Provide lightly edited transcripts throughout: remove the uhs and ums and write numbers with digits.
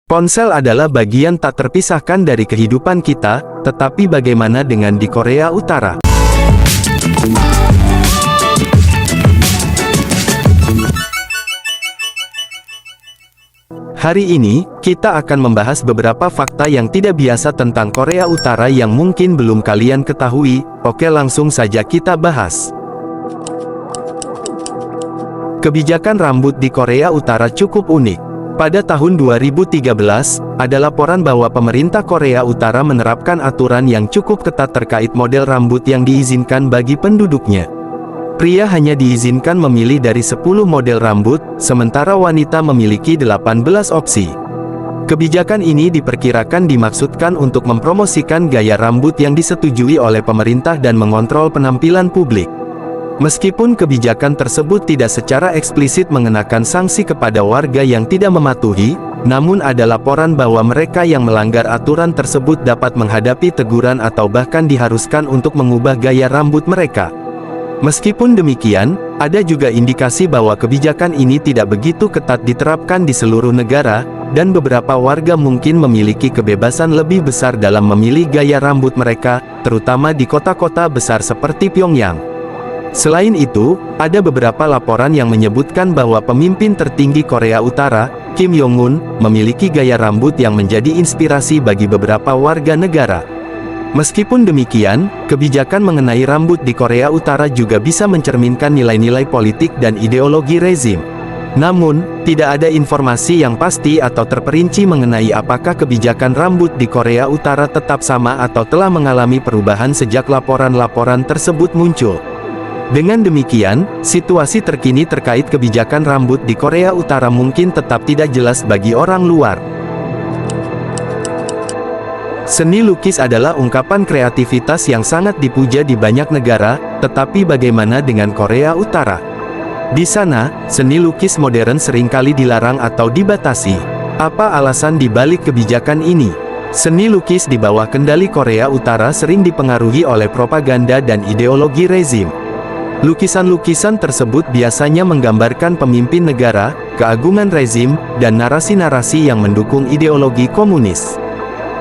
Ponsel adalah bagian tak terpisahkan dari kehidupan kita, tetapi bagaimana dengan di Korea Utara? Hari ini, kita akan membahas beberapa fakta yang tidak biasa tentang Korea Utara yang mungkin belum kalian ketahui. Oke, langsung saja kita bahas. Kebijakan rambut di Korea Utara cukup unik. Pada tahun 2013, ada laporan bahwa pemerintah Korea Utara menerapkan aturan yang cukup ketat terkait model rambut yang diizinkan bagi penduduknya. Pria hanya diizinkan memilih dari 10 model rambut, sementara wanita memiliki 18 opsi. Kebijakan ini diperkirakan dimaksudkan untuk mempromosikan gaya rambut yang disetujui oleh pemerintah dan mengontrol penampilan publik. Meskipun kebijakan tersebut tidak secara eksplisit mengenakan sanksi kepada warga yang tidak mematuhi, namun ada laporan bahwa mereka yang melanggar aturan tersebut dapat menghadapi teguran atau bahkan diharuskan untuk mengubah gaya rambut mereka. Meskipun demikian, ada juga indikasi bahwa kebijakan ini tidak begitu ketat diterapkan di seluruh negara, dan beberapa warga mungkin memiliki kebebasan lebih besar dalam memilih gaya rambut mereka, terutama di kota-kota besar seperti Pyongyang. Selain itu, ada beberapa laporan yang menyebutkan bahwa pemimpin tertinggi Korea Utara, Kim Jong-un, memiliki gaya rambut yang menjadi inspirasi bagi beberapa warga negara. Meskipun demikian, kebijakan mengenai rambut di Korea Utara juga bisa mencerminkan nilai-nilai politik dan ideologi rezim. Namun, tidak ada informasi yang pasti atau terperinci mengenai apakah kebijakan rambut di Korea Utara tetap sama atau telah mengalami perubahan sejak laporan-laporan tersebut muncul. Dengan demikian, situasi terkini terkait kebijakan rambut di Korea Utara mungkin tetap tidak jelas bagi orang luar. Seni lukis adalah ungkapan kreativitas yang sangat dipuja di banyak negara, tetapi bagaimana dengan Korea Utara? Di sana, seni lukis modern seringkali dilarang atau dibatasi. Apa alasan di balik kebijakan ini? Seni lukis di bawah kendali Korea Utara sering dipengaruhi oleh propaganda dan ideologi rezim. Lukisan-lukisan tersebut biasanya menggambarkan pemimpin negara, keagungan rezim, dan narasi-narasi yang mendukung ideologi komunis.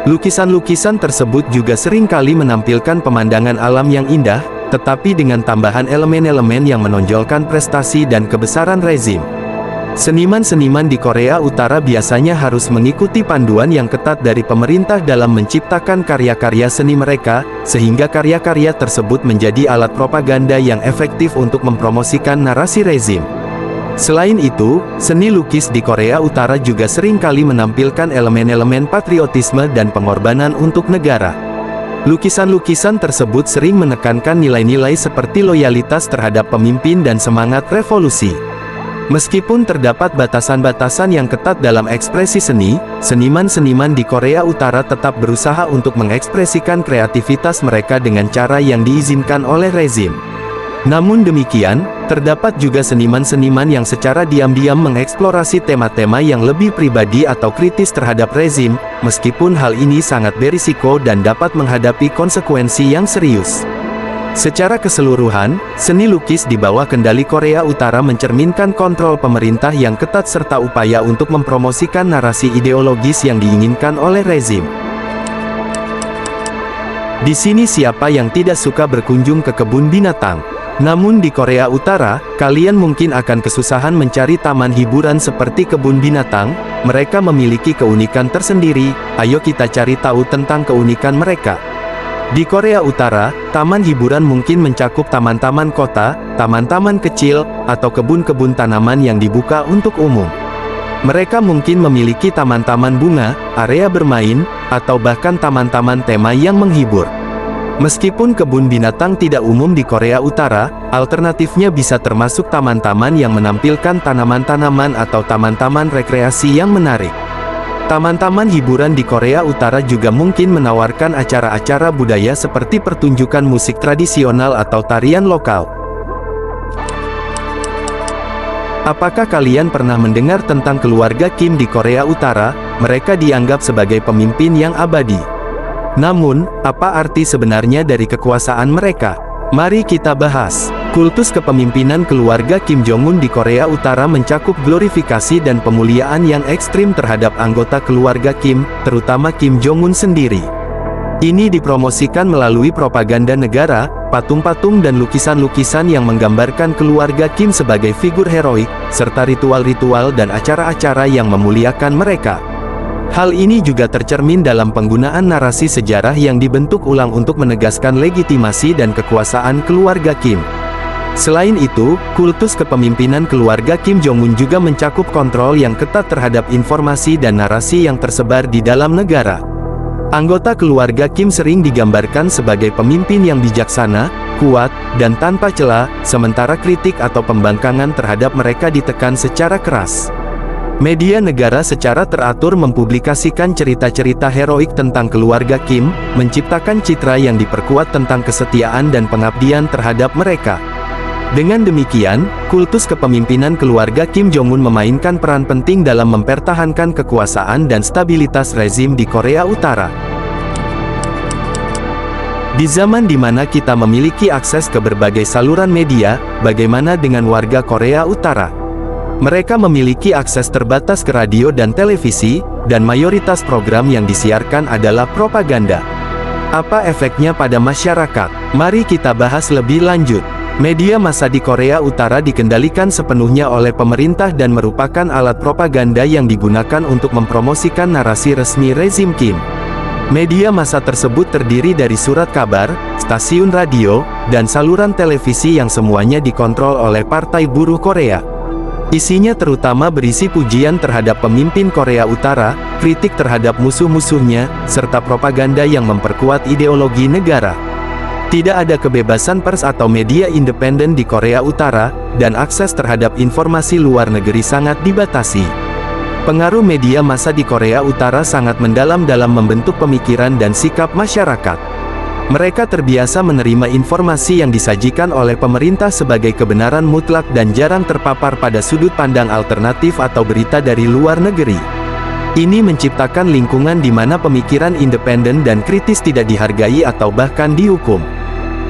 Lukisan-lukisan tersebut juga seringkali menampilkan pemandangan alam yang indah, tetapi dengan tambahan elemen-elemen yang menonjolkan prestasi dan kebesaran rezim. Seniman-seniman di Korea Utara biasanya harus mengikuti panduan yang ketat dari pemerintah dalam menciptakan karya-karya seni mereka, sehingga karya-karya tersebut menjadi alat propaganda yang efektif untuk mempromosikan narasi rezim. Selain itu, seni lukis di Korea Utara juga seringkali menampilkan elemen-elemen patriotisme dan pengorbanan untuk negara. Lukisan-lukisan tersebut sering menekankan nilai-nilai seperti loyalitas terhadap pemimpin dan semangat revolusi. Meskipun terdapat batasan-batasan yang ketat dalam ekspresi seni, seniman-seniman di Korea Utara tetap berusaha untuk mengekspresikan kreativitas mereka dengan cara yang diizinkan oleh rezim. Namun demikian, terdapat juga seniman-seniman yang secara diam-diam mengeksplorasi tema-tema yang lebih pribadi atau kritis terhadap rezim, meskipun hal ini sangat berisiko dan dapat menghadapi konsekuensi yang serius. Secara keseluruhan, seni lukis di bawah kendali Korea Utara mencerminkan kontrol pemerintah yang ketat serta upaya untuk mempromosikan narasi ideologis yang diinginkan oleh rezim. Di sini siapa yang tidak suka berkunjung ke kebun binatang? Namun di Korea Utara, kalian mungkin akan kesusahan mencari taman hiburan seperti kebun binatang. Mereka memiliki keunikan tersendiri. Ayo kita cari tahu tentang keunikan mereka. Di Korea Utara, taman hiburan mungkin mencakup taman-taman kota, taman-taman kecil, atau kebun-kebun tanaman yang dibuka untuk umum. Mereka mungkin memiliki taman-taman bunga, area bermain, atau bahkan taman-taman tema yang menghibur. Meskipun kebun binatang tidak umum di Korea Utara, alternatifnya bisa termasuk taman-taman yang menampilkan tanaman-tanaman atau taman-taman rekreasi yang menarik. Taman-taman hiburan di Korea Utara juga mungkin menawarkan acara-acara budaya seperti pertunjukan musik tradisional atau tarian lokal. Apakah kalian pernah mendengar tentang keluarga Kim di Korea Utara? Mereka dianggap sebagai pemimpin yang abadi. Namun, apa arti sebenarnya dari kekuasaan mereka? Mari kita bahas. Kultus kepemimpinan keluarga Kim Jong-un di Korea Utara mencakup glorifikasi dan pemuliaan yang ekstrim terhadap anggota keluarga Kim, terutama Kim Jong-un sendiri. Ini dipromosikan melalui propaganda negara, patung-patung dan lukisan-lukisan yang menggambarkan keluarga Kim sebagai figur heroik, serta ritual-ritual dan acara-acara yang memuliakan mereka. Hal ini juga tercermin dalam penggunaan narasi sejarah yang dibentuk ulang untuk menegaskan legitimasi dan kekuasaan keluarga Kim. Selain itu, kultus kepemimpinan keluarga Kim Jong-un juga mencakup kontrol yang ketat terhadap informasi dan narasi yang tersebar di dalam negara. Anggota keluarga Kim sering digambarkan sebagai pemimpin yang bijaksana, kuat, dan tanpa celah, sementara kritik atau pembangkangan terhadap mereka ditekan secara keras. Media negara secara teratur mempublikasikan cerita-cerita heroik tentang keluarga Kim, menciptakan citra yang diperkuat tentang kesetiaan dan pengabdian terhadap mereka. Dengan demikian, kultus kepemimpinan keluarga Kim Jong-un memainkan peran penting dalam mempertahankan kekuasaan dan stabilitas rezim di Korea Utara. Di zaman di mana kita memiliki akses ke berbagai saluran media, bagaimana dengan warga Korea Utara? Mereka memiliki akses terbatas ke radio dan televisi, dan mayoritas program yang disiarkan adalah propaganda. Apa efeknya pada masyarakat? Mari kita bahas lebih lanjut. Media massa di Korea Utara dikendalikan sepenuhnya oleh pemerintah dan merupakan alat propaganda yang digunakan untuk mempromosikan narasi resmi rezim Kim. Media massa tersebut terdiri dari surat kabar, stasiun radio, dan saluran televisi yang semuanya dikontrol oleh Partai Buruh Korea. Isinya terutama berisi pujian terhadap pemimpin Korea Utara, kritik terhadap musuh-musuhnya, serta propaganda yang memperkuat ideologi negara. Tidak ada kebebasan pers atau media independen di Korea Utara, dan akses terhadap informasi luar negeri sangat dibatasi. Pengaruh media massa di Korea Utara sangat mendalam dalam membentuk pemikiran dan sikap masyarakat. Mereka terbiasa menerima informasi yang disajikan oleh pemerintah sebagai kebenaran mutlak dan jarang terpapar pada sudut pandang alternatif atau berita dari luar negeri. Ini menciptakan lingkungan di mana pemikiran independen dan kritis tidak dihargai atau bahkan dihukum.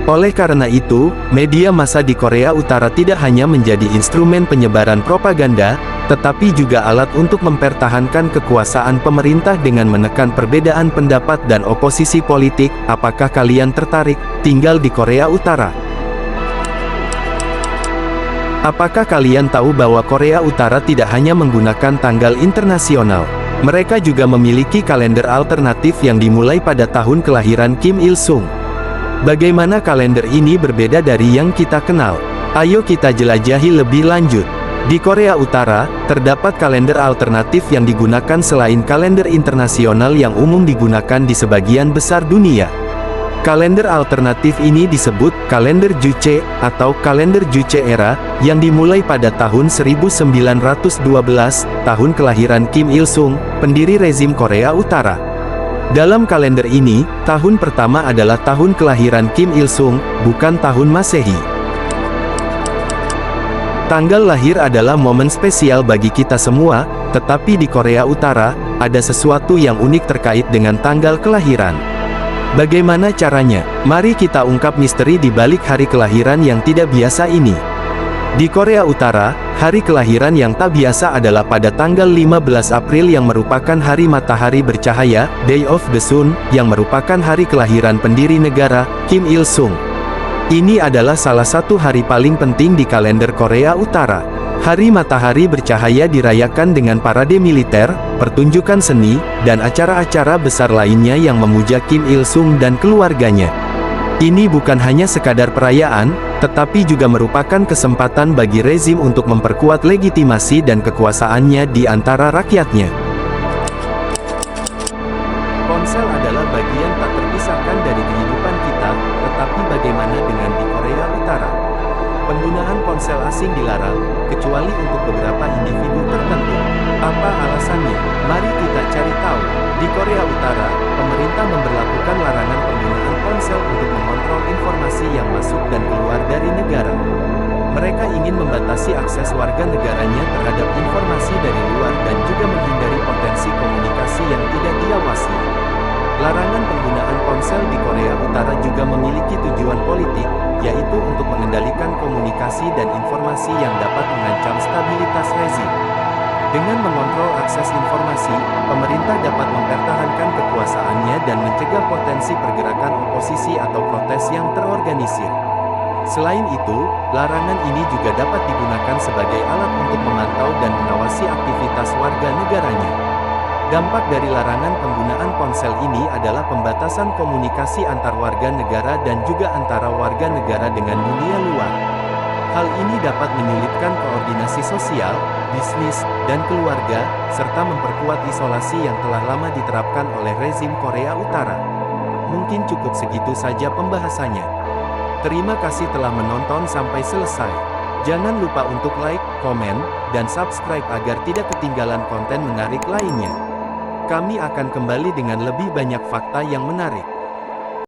Oleh karena itu, media massa di Korea Utara tidak hanya menjadi instrumen penyebaran propaganda, tetapi juga alat untuk mempertahankan kekuasaan pemerintah dengan menekan perbedaan pendapat dan oposisi politik. Apakah kalian tertarik tinggal di Korea Utara? Apakah kalian tahu bahwa Korea Utara tidak hanya menggunakan tanggal internasional? Mereka juga memiliki kalender alternatif yang dimulai pada tahun kelahiran Kim Il-sung. Bagaimana kalender ini berbeda dari yang kita kenal? Ayo kita jelajahi lebih lanjut. Di Korea Utara, terdapat kalender alternatif yang digunakan selain kalender internasional yang umum digunakan di sebagian besar dunia. Kalender alternatif ini disebut kalender Juche atau kalender Juche era, yang dimulai pada tahun 1912, tahun kelahiran Kim Il-sung, pendiri rezim Korea Utara. Dalam kalender ini, tahun pertama adalah tahun kelahiran Kim Il-sung, bukan tahun Masehi. Tanggal lahir adalah momen spesial bagi kita semua, tetapi di Korea Utara, ada sesuatu yang unik terkait dengan tanggal kelahiran. Bagaimana caranya? Mari kita ungkap misteri di balik hari kelahiran yang tidak biasa ini. Di Korea Utara, hari kelahiran yang tak biasa adalah pada tanggal 15 April yang merupakan hari matahari bercahaya, Day of the Sun, yang merupakan hari kelahiran pendiri negara, Kim Il-sung. Ini adalah salah satu hari paling penting di kalender Korea Utara. Hari matahari bercahaya dirayakan dengan parade militer, pertunjukan seni, dan acara-acara besar lainnya yang memuja Kim Il-sung dan keluarganya. Ini bukan hanya sekadar perayaan, tetapi juga merupakan kesempatan bagi rezim untuk memperkuat legitimasi dan kekuasaannya di antara rakyatnya. Ponsel adalah bagian tak terpisahkan dari kehidupan kita, tetapi bagaimana dengan di Korea Utara? Penggunaan ponsel asing dilarang, kecuali untuk beberapa individu tertentu. Apa alasannya? Mari kita cari tahu. Di Korea Utara, pemerintah memberlakukan larangan penggunaan ponsel untuk mengontrol informasi yang masuk dan keluar dari negara. Mereka ingin membatasi akses warga negaranya terhadap informasi dari luar dan juga menghindari potensi komunikasi yang tidak diawasi. Larangan penggunaan ponsel di Korea Utara juga memiliki tujuan politik, yaitu untuk mengendalikan komunikasi dan informasi yang dapat mengancam stabilitas rezim. Dengan mengontrol akses informasi, pemerintah dapat mempertahankan kekuasaannya dan mencegah potensi pergerakan oposisi atau protes yang terorganisir. Selain itu, larangan ini juga dapat digunakan sebagai alat untuk memantau dan mengawasi aktivitas warga negaranya. Dampak dari larangan penggunaan ponsel ini adalah pembatasan komunikasi antar warga negara dan juga antara warga negara dengan dunia luar. Hal ini dapat menyulitkan koordinasi sosial, bisnis, dan keluarga, serta memperkuat isolasi yang telah lama diterapkan oleh rezim Korea Utara. Mungkin cukup segitu saja pembahasannya. Terima kasih telah menonton sampai selesai. Jangan lupa untuk like, komen, dan subscribe agar tidak ketinggalan konten menarik lainnya. Kami akan kembali dengan lebih banyak fakta yang menarik.